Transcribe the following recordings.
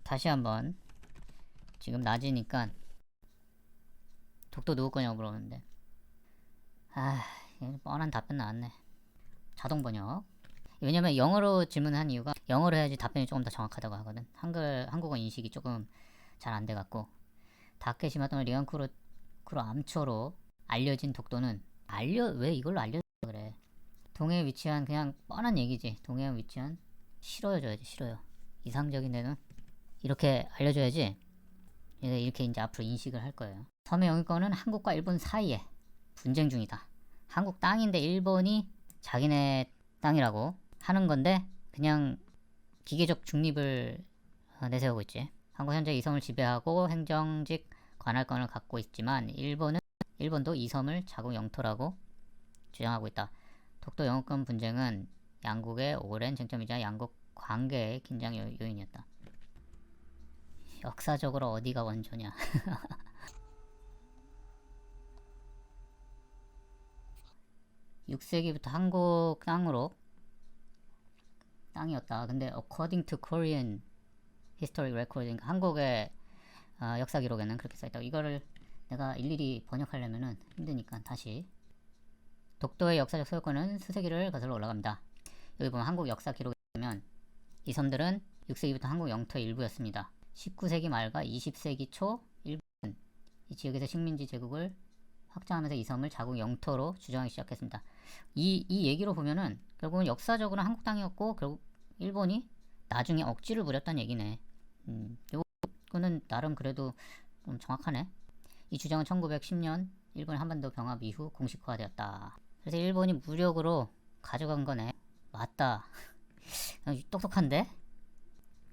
다시 한번. 지금 낮이니까 독도 누구 거냐고 물어보는데, 아, 뻔한 답변 나왔네. 자동 번역. 왜냐면 영어로 질문한 이유가 영어로 해야지 답변이 조금 더 정확하다고 하거든. 한국어 인식이 조금 잘 안 돼갖고. 다케시마 또는 리안쿠로 암초로 알려진 독도는 왜 이걸로 알려줘 그래. 동해에 위치한, 그냥 뻔한 얘기지. 동해에 위치한, 싫어져야지. 싫어요. 이상적인 데는 이렇게 알려줘야지. 이렇게 이제 앞으로 인식을 할 거예요. 섬의 영유권은 한국과 일본 사이에 분쟁 중이다. 한국 땅인데 일본이 자기네 땅이라고 하는 건데 그냥 기계적 중립을 내세우고 있지. 한국 현재 이 섬을 지배하고 행정직 관할권을 갖고 있지만 일본도 이 섬을 자국 영토라고 주장하고 있다. 독도 영유권 분쟁은 양국의 오랜 쟁점이자 양국 관계의 긴장 요인이었다. 역사적으로 어디가 원조냐? 6세기부터 한국 땅이었다. 근데 according to Korean history recording, 한국의 역사 기록에는 그렇게 써있다고. 이거를 내가 일일이 번역하려면은 힘드니까 다시. 독도의 역사적 소유권은 수세기를 거슬러 올라갑니다. 여기 보면 한국 역사 기록에 보면 이 섬들은 6세기부터 한국 영토의 일부였습니다. 19세기 말과 20세기 초 일본은 이 지역에서 식민지 제국을 확장하면서 이 섬을 자국 영토로 주장하기 시작했습니다. 이 얘기로 보면은 결국은 역사적으로 한국 땅이었고 결국 일본이 나중에 억지를 부렸다는 얘기네. 요거는 나름 그래도 좀 정확하네. 이 주장은 1910년 일본 한반도 병합 이후 공식화되었다. 그래서 일본이 무력으로 가져간 거네. 맞다. 똑똑한데?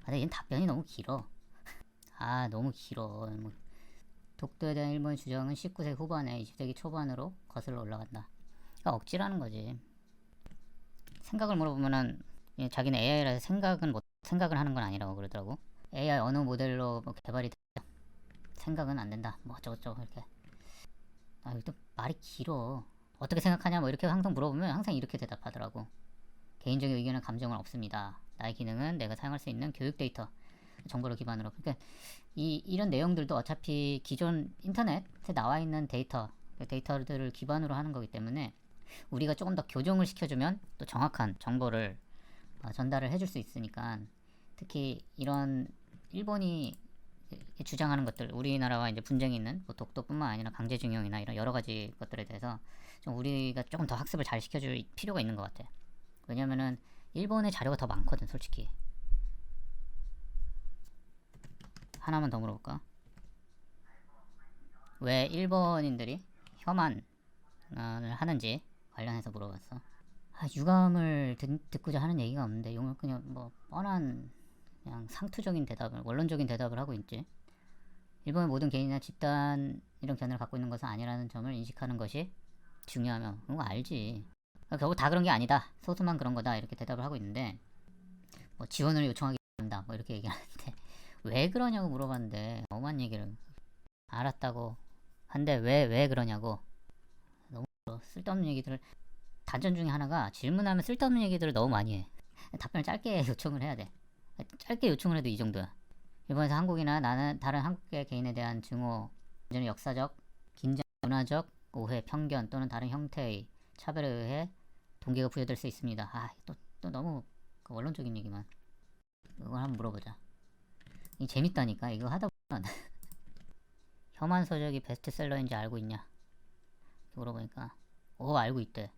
근데 얘는 답변이 너무 길어. 너무 길어. 독도에 대한 일본의 주장은 19세기 후반에 20세기 초반으로 거슬러 올라간다. 그러니까 억지라는 거지. 생각을 물어보면은 자기는 AI라서 생각을 하는 건 아니라고 그러더라고. AI 언어 모델로 뭐 개발이 됐다. 생각은 안 된다. 뭐 어쩌고저쩌고 이렇게. 또 말이 길어. 어떻게 생각하냐 뭐 이렇게 항상 물어보면 항상 이렇게 대답하더라고. 개인적인 의견은 감정은 없습니다. 나의 기능은 내가 사용할 수 있는 교육 데이터, 정보를 기반으로. 그러니까 이런 내용들도 어차피 기존 인터넷에 나와 있는 데이터들을 기반으로 하는 거기 때문에 우리가 조금 더 교정을 시켜주면 또 정확한 정보를 전달을 해줄 수 있으니까. 특히 이런 일본이 주장하는 것들, 우리나라와 이제 분쟁이 있는 뭐 독도뿐만 아니라 강제징용이나 이런 여러 가지 것들에 대해서 좀 우리가 조금 더 학습을 잘 시켜줄 필요가 있는 것 같아. 왜냐면은 일본의 자료가 더 많거든, 솔직히. 하나만 더 물어볼까? 왜 일본인들이 혐한을 하는지 관련해서 물어봤어. 유감을 듣고자 하는 얘기가 없는데 용을 그냥 뭐 뻔한 그냥 상투적인 대답을, 원론적인 대답을 하고 있지. 일본의 모든 개인이나 집단 이런 견해를 갖고 있는 것은 아니라는 점을 인식하는 것이 중요하며, 그거 알지. 결국 다 그런 게 아니다. 소수만 그런 거다. 이렇게 대답을 하고 있는데, 뭐 지원을 요청하기 바란다. 뭐 이렇게 얘기하는데, 왜 그러냐고 물어봤는데, 엄한 얘기를. 알았다고 한데, 왜 그러냐고. 너무 쓸데없는 얘기들을, 단점 중에 하나가 질문하면 쓸데없는 얘기들을 너무 많이 해. 답변을 짧게 요청을 해야 돼. 짧게 요청을 해도 이 정도야. 일본에서 한국이나 다른 한국계 개인에 대한 증오, 역사적, 긴장, 문화적 오해, 편견 또는 다른 형태의 차별에 의해 동기가 부여될 수 있습니다. 또 너무 원론적인 얘기만. 이걸 한번 물어보자. 이 재밌다니까. 이거 하다 보면 혐한 서적이 베스트셀러인지 알고 있냐? 물어보니까 알고 있대.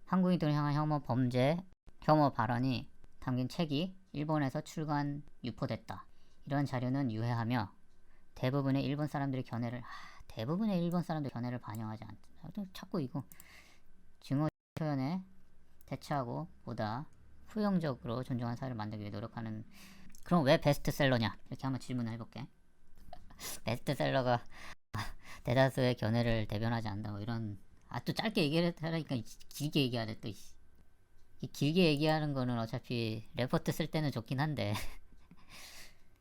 한국인들을 향한 혐오 발언이 담긴 책이 일본에서 유포됐다. 이런 자료는 유해하며 대부분의 일본 사람들의 견해를 반영하지 않다. 자꾸 이거 증오 표현에 대처하고 보다 후용적으로 존중하는 사회를 만들기 위해 노력하는. 그럼 왜 베스트셀러냐? 이렇게 한번 질문을 해볼게. 베스트셀러가 대다수의 견해를 대변하지 않는다. 뭐 이런. 또 짧게 얘기를 하니까 길게 얘기하네 또. 이 길게 얘기하는 거는 어차피 레포트 쓸 때는 좋긴 한데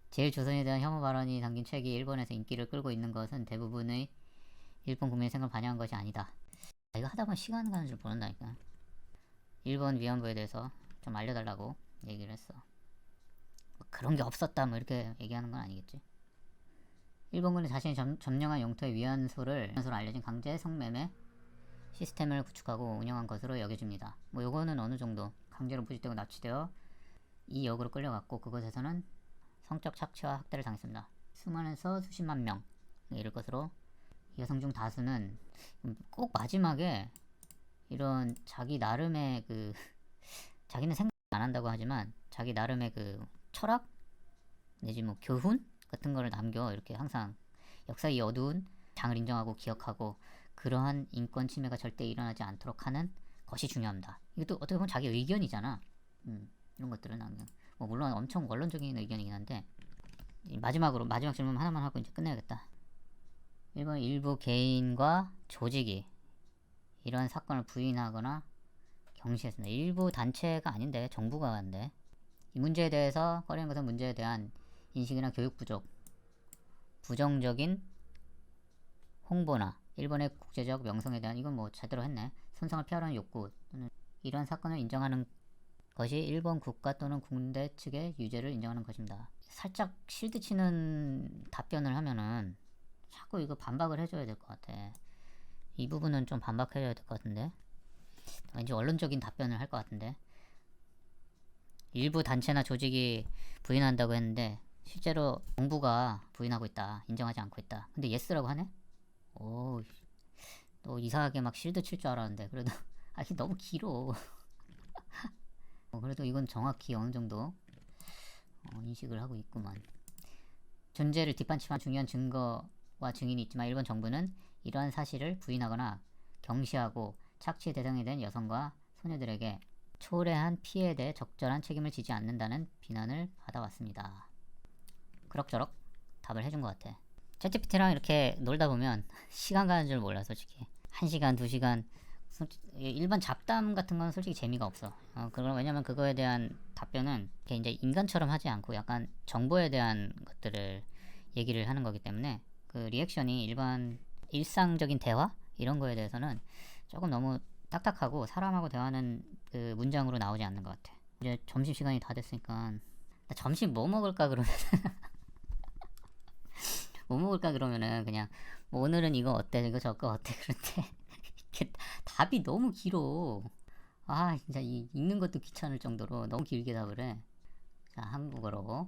제일 조선에 대한 혐오 발언이 담긴 책이 일본에서 인기를 끌고 있는 것은 대부분의 일본 국민의 생각을 반영한 것이 아니다. 이거 하다 보면 시간 가는 줄 모른다니까. 일본 위안부에 대해서 좀 알려달라고 얘기를 했어. 그런 게 없었다 뭐 이렇게 얘기하는 건 아니겠지. 일본군은 자신이 점령한 영토의 위안소를 알려진 강제 성매매 시스템을 구축하고 운영한 것으로 여겨집니다. 뭐 요거는 어느 정도 강제로 부직되고 납치되어 이 역으로 끌려갔고 그곳에서는 성적 착취와 학대를 당했습니다. 수만에서 수십만 명 이럴 것으로 여성 중 다수는 꼭 마지막에 이런 자기 나름의 그 자기는 생각 안 한다고 하지만 자기 나름의 그 철학 내지 뭐 교훈 같은 거를 남겨 이렇게 항상 역사의 어두운 장을 인정하고 기억하고 그러한 인권 침해가 절대 일어나지 않도록 하는 것이 중요합니다. 이것도 어떻게 보면 자기 의견이잖아. 이런 것들은 남겨. 뭐 물론 엄청 원론적인 의견이긴 한데 마지막 질문 하나만 하고 이제 끝내야겠다. 일본 일부 개인과 조직이 이러한 사건을 부인하거나 경시했습니다. 일부 단체가 아닌데 정부가 한데 이 문제에 대해서 꺼리는 것은 문제에 대한 인식이나 교육 부족, 부정적인 홍보나 일본의 국제적 명성에 대한 이건 뭐 제대로 했네. 손상을 피하려는 욕구 또는 이러한 사건을 인정하는 것이 일본 국가 또는 군대 측의 유죄를 인정하는 것입니다. 살짝 실드 치는 답변을 하면은 자꾸 이거 반박을 해줘야 될 것 같아. 이 부분은 좀 반박해줘야 될 것 같은데 왠지 원론적인 답변을 할 것 같은데 일부 단체나 조직이 부인한다고 했는데 실제로 정부가 부인하고 있다. 인정하지 않고 있다. 근데 예스라고 하네? 오, 또 이상하게 막 실드 칠 줄 알았는데 그래도 아니 너무 길어. 그래도 이건 정확히 어느 정도 인식을 하고 있구만. 존재를 뒷받침한 중요한 증거와 증인이 있지만 일본 정부는 이러한 사실을 부인하거나 경시하고 착취 대상이 된 여성과 소녀들에게 초래한 피해에 대해 적절한 책임을 지지 않는다는 비난을 받아왔습니다. 그럭저럭 답을 해준 것 같아. 챗GPT랑 이렇게 놀다 보면 시간 가는 줄 몰라 솔직히. 1시간, 2시간 일반 잡담 같은 건 솔직히 재미가 없어. 왜냐면 그거에 대한 답변은 이제 인간처럼 하지 않고 약간 정보에 대한 것들을 얘기를 하는 거기 때문에 그 리액션이 일반 일상적인 대화 이런 거에 대해서는 조금 너무 딱딱하고 사람하고 대화하는 그 문장으로 나오지 않는 것 같아. 이제 점심시간이 다 됐으니까 나 점심 뭐 먹을까 그러면 뭐 먹을까 그러면은 그냥 뭐 오늘은 이거 어때 이거 저거 어때 그런데 이렇게 답이 너무 길어. 아 진짜 읽는 것도 귀찮을 정도로 너무 길게 답을 해. 자 한국어로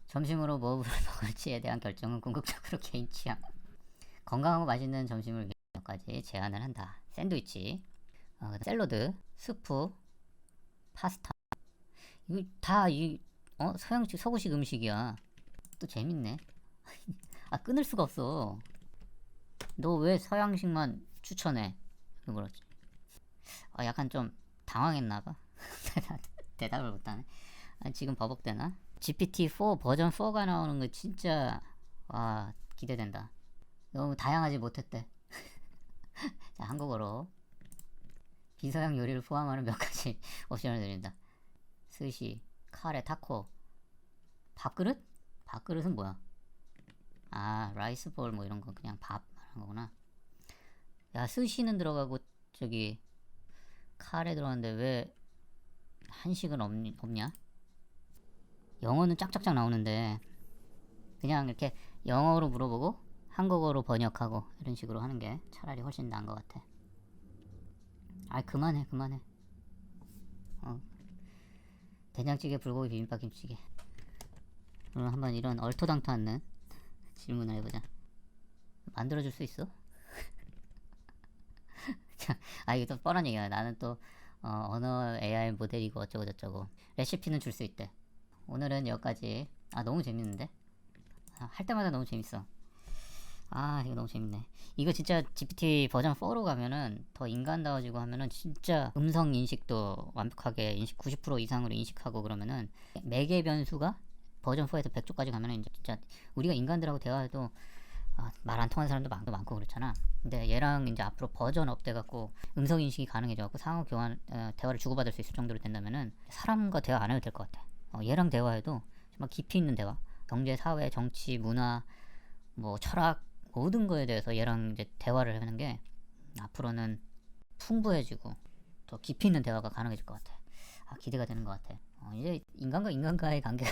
점심으로 뭐 먹을지에 대한 결정은 궁극적으로 개인 취향. 건강하고 맛있는 점심을 위해 몇 가지 제안을 한다. 샌드위치, 샐러드, 스프, 파스타. 이거 다 서양식 서구식 음식이야. 또 재밌네. 아 끊을 수가 없어. 너 왜 서양식만 추천해? 그렇지. 약간 좀 당황했나봐. 대답을 못하네. 지금 버벅대나? GPT-4 버전 4가 나오는 거 진짜 와 기대된다. 너무 다양하지 못했대. 자 한국어로 비서양 요리를 포함하는 몇 가지 옵션을 드린다. 스시, 카레, 타코, 밥그릇? 밥그릇은 뭐야? 라이스볼 뭐 이런 거 그냥 밥 말하는 거구나. 야 스시는 들어가고 저기 카레 들어갔는데 왜 한식은 없냐? 영어는 짝짝짝 나오는데 그냥 이렇게 영어로 물어보고 한국어로 번역하고 이런 식으로 하는 게 차라리 훨씬 나은 것 같아. 그만해. 된장찌개, 불고기, 비빔밥, 김치찌개. 그럼 한번 이런 얼토당토 않는 질문을 해보자. 만들어줄 수 있어? 이거 또 뻔한 얘기야. 나는 또 언어 AI 모델이고 어쩌고 저쩌고. 레시피는 줄 수 있대. 오늘은 여기까지. 너무 재밌는데? 할 때마다 너무 재밌어. 이거 너무 재밌네. 이거 진짜 GPT 버전 4로 가면은 더 인간다워지고 하면은 진짜 음성 인식도 완벽하게 90% 이상으로 인식하고 그러면은 매개 변수가 버전 4에서 100조까지 가면은 이제 진짜 우리가 인간들하고 대화해도 말 안 통하는 사람도 많고 그렇잖아. 근데 얘랑 이제 앞으로 버전 업 돼갖고 음성 인식이 가능해져갖고 상호 교환 대화를 주고받을 수 있을 정도로 된다면은 사람과 대화 안 해도 될 것 같아. 얘랑 대화해도 정말 깊이 있는 대화, 경제, 사회, 정치, 문화, 뭐 철학 모든 거에 대해서 얘랑 이제 대화를 하는 게 앞으로는 풍부해지고 더 깊이 있는 대화가 가능해질 것 같아. 기대가 되는 것 같아. 이제 인간과 인간과의 관계가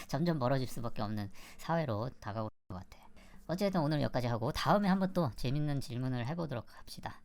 점점 멀어질 수밖에 없는 사회로 다가올 것 같아. 어쨌든 오늘 여기까지 하고 다음에 한번 또 재밌는 질문을 해보도록 합시다.